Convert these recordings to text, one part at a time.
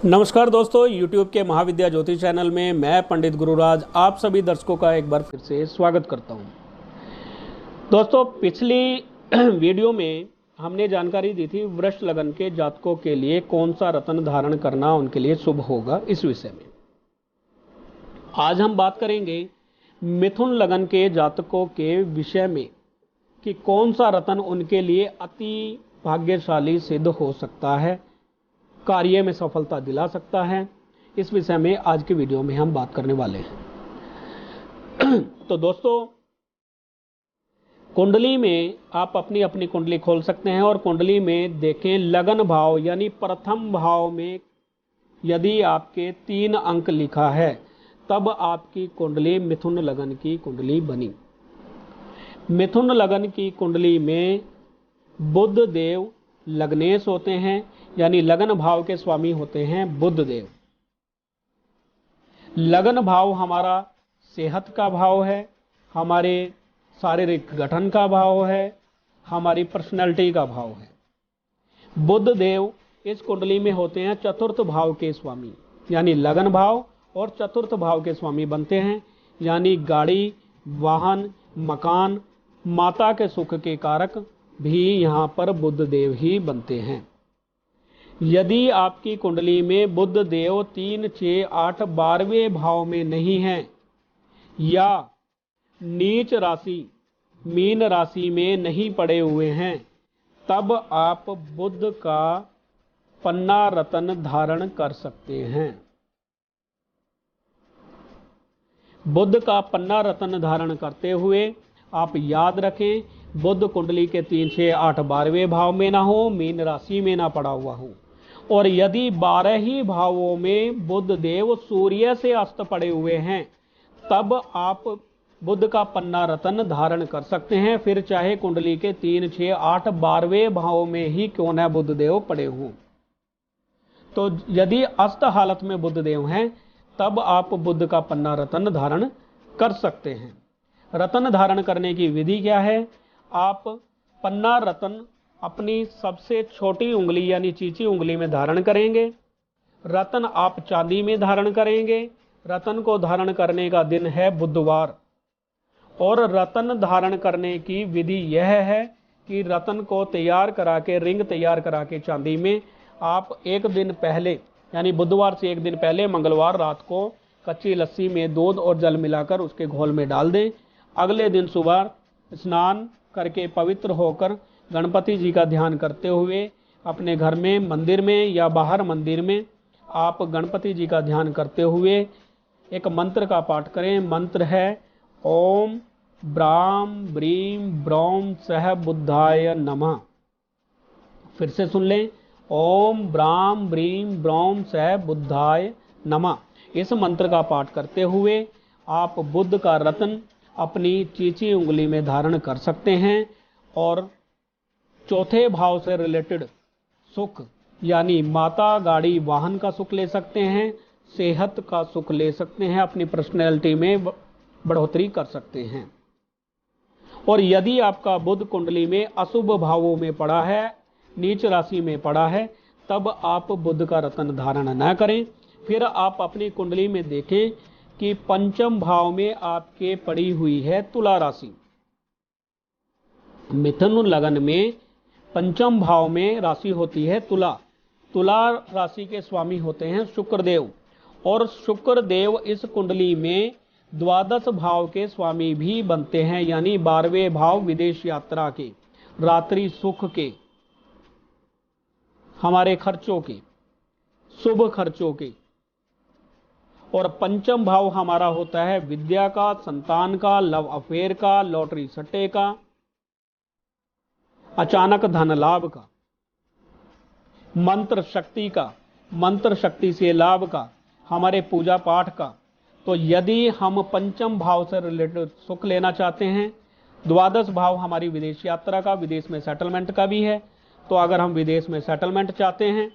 नमस्कार दोस्तों, YouTube के महाविद्या ज्योतिष चैनल में मैं पंडित गुरुराज आप सभी दर्शकों का एक बार फिर से स्वागत करता हूं। दोस्तों, पिछली वीडियो में हमने जानकारी दी थी वृष लगन के जातकों के लिए कौन सा रत्न धारण करना उनके लिए शुभ होगा, इस विषय में आज हम बात करेंगे मिथुन लगन के जातकों के विषय में कि कौन सा रत्न उनके लिए अति भाग्यशाली सिद्ध हो सकता है, कार्य में सफलता दिला सकता है। इस विषय में आज की वीडियो में हम बात करने वाले हैं। तो दोस्तों, कुंडली में आप अपनी अपनी कुंडली खोल सकते हैं और कुंडली में देखें लगन भाव यानी प्रथम भाव में यदि आपके 3 अंक लिखा है तब आपकी कुंडली मिथुन लगन की कुंडली बनी। मिथुन लगन की कुंडली में बुध देव लग्नेश होते हैं, यानी लगन भाव के स्वामी होते हैं बुध देव। लगन भाव हमारा सेहत का भाव है, हमारे शारीरिक गठन का भाव है, हमारी पर्सनैलिटी का भाव है। बुध देव इस कुंडली में होते हैं चतुर्थ भाव के स्वामी, यानी लगन भाव और चतुर्थ भाव के स्वामी बनते हैं, यानी गाड़ी, वाहन, मकान, माता के सुख के कारक भी यहाँ पर बुध देव ही बनते हैं। यदि आपकी कुंडली में बुध देव 3, 6, 8, 12वें भाव में नहीं है या नीच राशि मीन राशि में नहीं पड़े हुए हैं, तब आप बुध का पन्ना रत्न धारण कर सकते हैं। बुध का पन्ना रत्न धारण करते हुए आप याद रखें, बुध कुंडली के 3, 6, 8, 12वें भाव में ना हो, मीन राशि में ना पड़ा हुआ हो, और यदि 12 ही भावों में बुध देव सूर्य से अस्त पड़े हुए हैं तब आप बुध का पन्ना रत्न धारण कर सकते हैं, फिर चाहे कुंडली के 3, 6, 8, 12वें भाव में ही क्यों न बुध देव पड़े हों। तो यदि अस्त हालत में बुध देव हैं तब आप बुध का पन्ना रत्न धारण कर सकते हैं। रत्न धारण करने की विधि क्या है? आप पन्ना रत्न अपनी सबसे छोटी उंगली यानी चीची उंगली में धारण करेंगे। रत्न आप चांदी में धारण करेंगे। रत्न को धारण करने का दिन है बुधवार, और रत्न धारण करने की विधि यह है कि रत्न को तैयार करा के, रिंग तैयार करा के चांदी में आप एक दिन पहले यानी बुधवार से एक दिन पहले मंगलवार रात को कच्ची लस्सी में दूध और जल मिलाकर उसके घोल में डाल दें। अगले दिन सुबह स्नान करके पवित्र होकर गणपति जी का ध्यान करते हुए अपने घर में, मंदिर में या बाहर मंदिर में आप गणपति जी का ध्यान करते हुए एक मंत्र का पाठ करें। मंत्र है ओम ब्राम ब्रीम ब्रौम सह बुद्धाय नमः। फिर से सुन लें, ओम ब्राम ब्रीम ब्रौम सह बुद्धाय नमः। इस मंत्र का पाठ करते हुए आप बुध का रत्न अपनी चीची उंगली में धारण कर सकते हैं, और चौथे भाव से रिलेटेड सुख यानी माता, गाड़ी, वाहन का सुख ले सकते हैं, सेहत का सुख ले सकते हैं, अपनी पर्सनैलिटी में बढ़ोतरी कर सकते हैं। और यदि आपका बुध कुंडली में अशुभ भावों में पड़ा है, नीच राशि में पड़ा है, तब आप बुध का रत्न धारण न करें। फिर आप अपनी कुंडली में देखें कि पंचम भाव में आपके पड़ी हुई है तुला राशि। मिथुन लगन में पंचम भाव में राशि होती है तुला। तुला राशि के स्वामी होते हैं शुक्रदेव, और शुक्रदेव इस कुंडली में द्वादश भाव के स्वामी भी बनते हैं, यानी 12वें भाव विदेश यात्रा के, रात्रि सुख के, हमारे खर्चों के, शुभ खर्चों के। और पंचम भाव हमारा होता है विद्या का, संतान का, लव अफेयर का, लॉटरी सट्टे का, अचानक धन लाभ का, मंत्र शक्ति का, मंत्र शक्ति से लाभ का, हमारे पूजा पाठ का। तो यदि हम पंचम भाव से रिलेटेड सुख लेना चाहते हैं, द्वादश भाव हमारी विदेश यात्रा का, विदेश में सेटलमेंट का भी है, तो अगर हम विदेश में सेटलमेंट चाहते हैं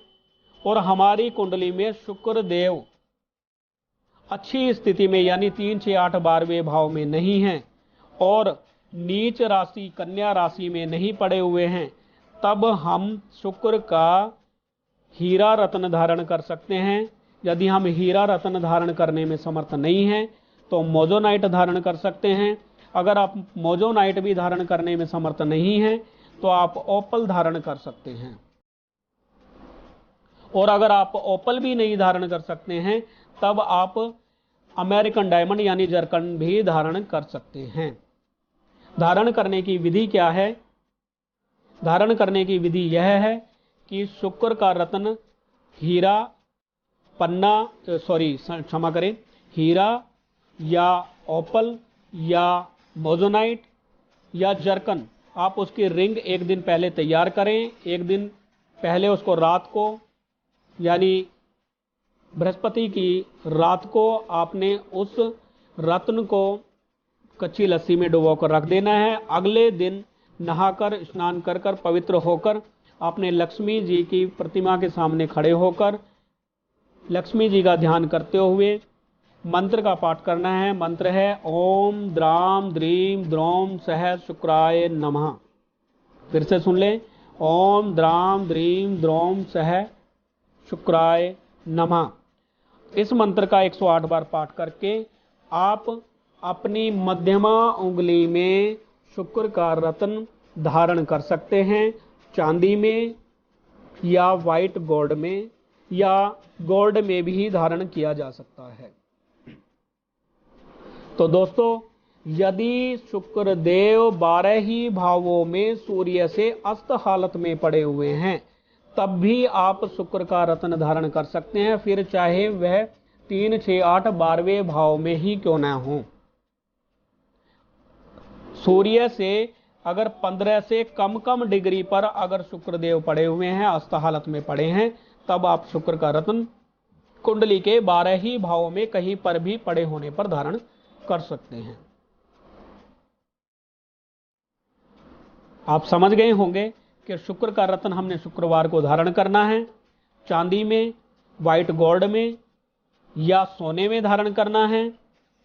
और हमारी कुंडली में शुक्र देव अच्छी स्थिति में यानी 3, 6, 8, 12वें भाव में नहीं हैं और नीच राशि कन्या राशि में नहीं पड़े हुए हैं, तब हम शुक्र का हीरा रत्न धारण कर सकते हैं। यदि हम हीरा रत्न धारण करने में समर्थ नहीं हैं तो मोजोनाइट धारण कर सकते हैं। अगर आप मोजोनाइट भी धारण करने में समर्थ नहीं हैं तो आप ओपल धारण कर सकते हैं। और अगर आप ओपल भी नहीं धारण कर सकते हैं तब आप अमेरिकन डायमंड यानी जरकन भी धारण कर सकते हैं। धारण करने की विधि क्या है? धारण करने की विधि यह है कि शुक्र का रत्न हीरा पन्ना क्षमा करें, हीरा या ओपल या मोजोनाइट या जर्कन, आप उसकी रिंग एक दिन पहले तैयार करें। एक दिन पहले उसको रात को यानी बृहस्पति की रात को आपने उस रत्न को कच्ची लस्सी में डुबोकर रख देना है। अगले दिन नहाकर स्नान कर कर पवित्र होकर आपने लक्ष्मी जी की प्रतिमा के सामने खड़े होकर लक्ष्मी जी का ध्यान करते हुए मंत्र का पाठ करना है। मंत्र है ओम द्राम द्रीम द्रोम सह शुक्राय नमः। फिर से सुन लें, ओम द्राम द्रीम द्रोम सह शुक्राय नमः। इस मंत्र का 108 बार पाठ करके आप अपनी मध्यमा उंगली में शुक्र का रत्न धारण कर सकते हैं, चांदी में या व्हाइट गोल्ड में या गोल्ड में भी धारण किया जा सकता है। तो दोस्तों, यदि शुक्र देव 12 ही भावों में सूर्य से अस्त हालत में पड़े हुए हैं तब भी आप शुक्र का रत्न धारण कर सकते हैं, फिर चाहे वह 3, 6, 8, 12वें भाव में ही क्यों ना हो। सूर्य से अगर 15 से कम डिग्री पर अगर शुक्रदेव पड़े हुए हैं, अस्त हालत में पड़े हैं, तब आप शुक्र का रत्न कुंडली के 12 ही भावों में कहीं पर भी पड़े होने पर धारण कर सकते हैं। आप समझ गए होंगे कि शुक्र का रत्न हमने शुक्रवार को धारण करना है, चांदी में, व्हाइट गोल्ड में या सोने में धारण करना है।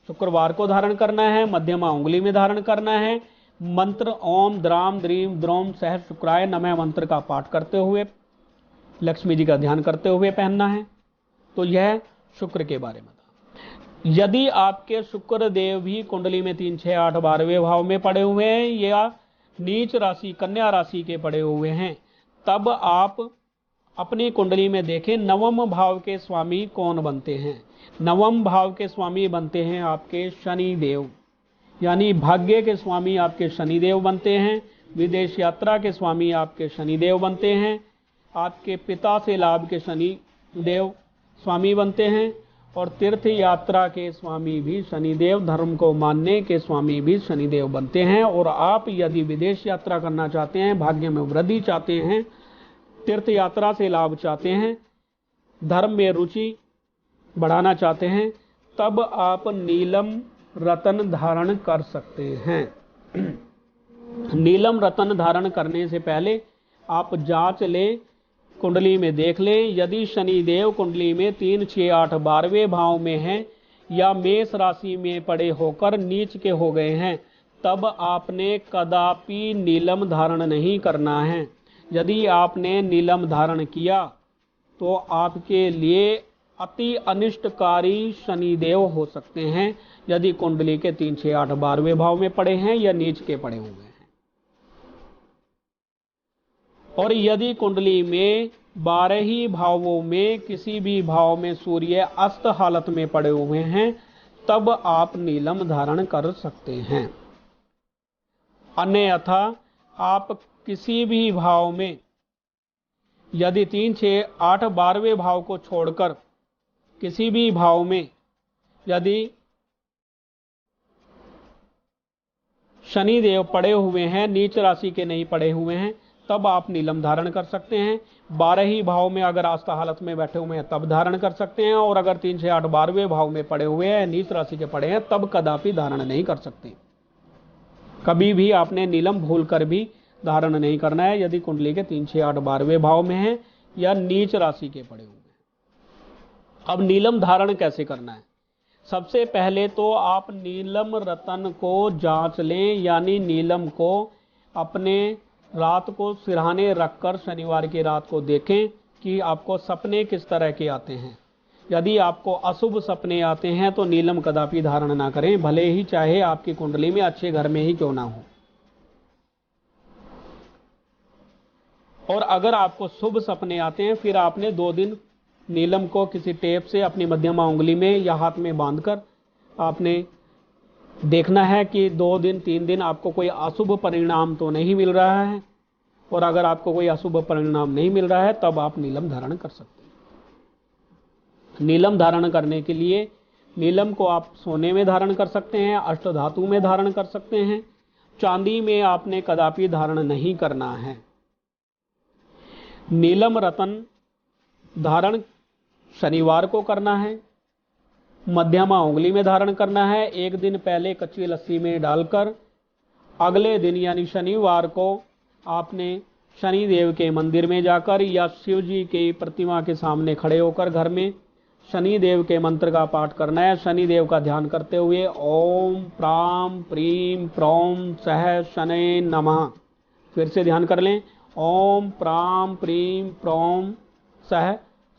शुक्रवार को धारण करना है, मध्यमा उंगली में धारण करना है। मंत्र ओम द्राम द्रीम द्रोम सह शुक्राय नमः मंत्र का पाठ करते हुए लक्ष्मी जी का ध्यान करते हुए पहनना है। तो यह शुक्र के बारे में था। यदि आपके शुक्र देव भी कुंडली में 3, 6, 8, 12वें भाव में पड़े हुए हैं या नीच राशि कन्या राशि के पड़े हुए हैं तब आप अपनी कुंडली में देखें नवम भाव के स्वामी कौन बनते हैं। नवम भाव के स्वामी बनते हैं आपके शनि देव, यानी भाग्य के स्वामी आपके शनि देव बनते हैं। विदेश यात्रा के स्वामी आपके शनि देव बनते हैं। आपके पिता से लाभ के शनि देव स्वामी बनते हैं। और तीर्थ यात्रा के स्वामी भी शनिदेव, धर्म को मानने के स्वामी भी शनिदेव बनते हैं। और आप यदि विदेश यात्रा करना चाहते हैं, भाग्य में वृद्धि चाहते हैं, तीर्थ यात्रा से लाभ चाहते हैं, धर्म में रुचि बढ़ाना चाहते हैं, तब आप नीलम रत्न धारण कर सकते हैं। नीलम रत्न धारण करने से पहले आप जांच लें, कुंडली में देख लें। यदि शनिदेव कुंडली में 3, 6, 8, 12वें भाव में हैं या मेष राशि में पड़े होकर नीच के हो गए हैं तब आपने कदापि नीलम धारण नहीं करना है। यदि आपने नीलम धारण किया तो आपके लिए अति अनिष्टकारी शनिदेव हो सकते हैं, यदि कुंडली के 3, 6, 8, 12वें भाव में पड़े हैं या नीच के पड़े हुए हैं। और यदि कुंडली में 12 ही भावों में किसी भी भाव में सूर्य अस्त हालत में पड़े हुए हैं तब आप नीलम धारण कर सकते हैं। अन्यथा आप किसी भी भाव में यदि 3, 6, 8, 12वें भाव को छोड़कर किसी भी भाव में यदि शनिदेव पड़े हुए हैं, नीच राशि के नहीं पड़े हुए हैं, तब आप नीलम धारण कर सकते हैं। 12 ही भाव में अगर आस्था हालत में बैठे हुए हैं तब धारण कर सकते हैं। और अगर 3, 6, 8, 12वें भाव में पड़े हुए हैं, नीच राशि के पड़े हैं, तब कदापि धारण नहीं कर सकते। कभी भी आपने नीलम भूल कर भी धारण नहीं करना है यदि कुंडली के 3, 6, 8, 12वें भाव में है या नीच राशि के पड़े हुए हैं। अब नीलम धारण कैसे करना है? सबसे पहले तो आप नीलम रत्न को जांच लें, यानी नीलम को अपने रात को सिरहाने रखकर शनिवार की रात को देखें, कि आपको सपने किस तरह के आते हैं। यदि आपको अशुभ सपने आते हैं तो नीलम कदापि धारण ना करें, भले ही चाहे आपकी कुंडली में अच्छे घर में ही क्यों ना हो। और अगर आपको शुभ सपने आते हैं, फिर आपने 2 दिन नीलम को किसी टेप से अपनी मध्यमा उंगली में या हाथ में बांधकर आपने देखना है कि 2 दिन 3 दिन आपको कोई अशुभ परिणाम तो नहीं मिल रहा है। और अगर आपको कोई अशुभ परिणाम नहीं मिल रहा है तब आप नीलम धारण कर सकते हैं। नीलम धारण करने के लिए नीलम को आप सोने में धारण कर सकते हैं, अष्टधातु में धारण कर सकते हैं, चांदी में आपने कदापि धारण नहीं करना है। नीलम रतन धारण शनिवार को करना है, मध्यमा उंगली में धारण करना है। 1 दिन पहले कच्ची लस्सी में डालकर अगले दिन यानी शनिवार को आपने शनि देव के मंदिर में जाकर या शिव जी की प्रतिमा के सामने खड़े होकर घर में शनि देव के मंत्र का पाठ करना है। शनि देव का ध्यान करते हुए ओम प्राम प्रीम प्रौम सह शनै नमः, फिर से ध्यान कर लें, ओम प्राम प्रीम प्रौम सह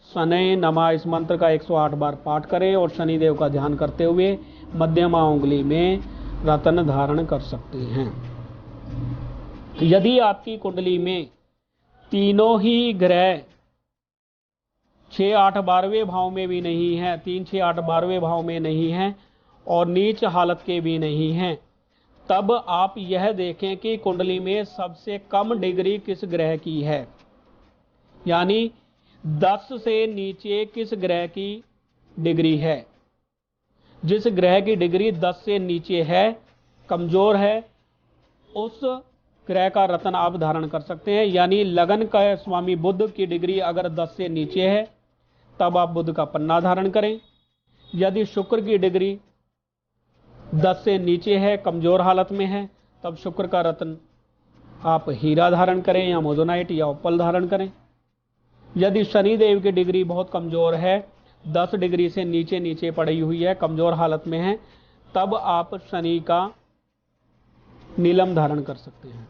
शनै नमः, इस मंत्र का 108 बार पाठ करें और शनि देव का ध्यान करते हुए मध्यमा उंगली में रत्न धारण कर सकते हैं। यदि आपकी कुंडली में तीनों ही ग्रह 6, 8, 12वें भाव में भी नहीं है, 3, 6, 8, 12वें भाव में नहीं है और नीच हालत के भी नहीं हैं, तब आप यह देखें कि कुंडली में सबसे कम डिग्री किस ग्रह की है, यानी 10 से नीचे किस ग्रह की डिग्री है। जिस ग्रह की डिग्री 10 से नीचे है, कमजोर है, उस ग्रह का रत्न आप धारण कर सकते हैं। यानी लगन का स्वामी बुध की डिग्री अगर 10 से नीचे है तब आप बुध का पन्ना धारण करें। यदि शुक्र की डिग्री 10 से नीचे है, कमजोर हालत में है, तब शुक्र का रत्न आप हीरा धारण करें या मोजोनाइट या ओपल धारण करें। यदि शनि देव की डिग्री बहुत कमजोर है, 10 डिग्री से नीचे नीचे पड़ी हुई है, कमजोर हालत में है, तब आप शनि का नीलम धारण कर सकते हैं।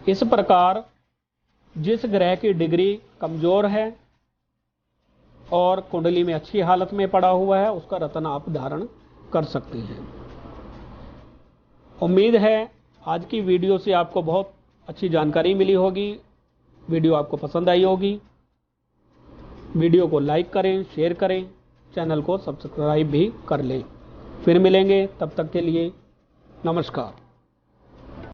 इस प्रकार जिस ग्रह की डिग्री कमजोर है और कुंडली में अच्छी हालत में पड़ा हुआ है, उसका रत्न आप धारण कर सकते हैं। उम्मीद है आज की वीडियो से आपको बहुत अच्छी जानकारी मिली होगी, वीडियो आपको पसंद आई होगी। वीडियो को लाइक करें, शेयर करें, चैनल को सब्सक्राइब भी कर लें। फिर मिलेंगे, तब तक के लिए नमस्कार।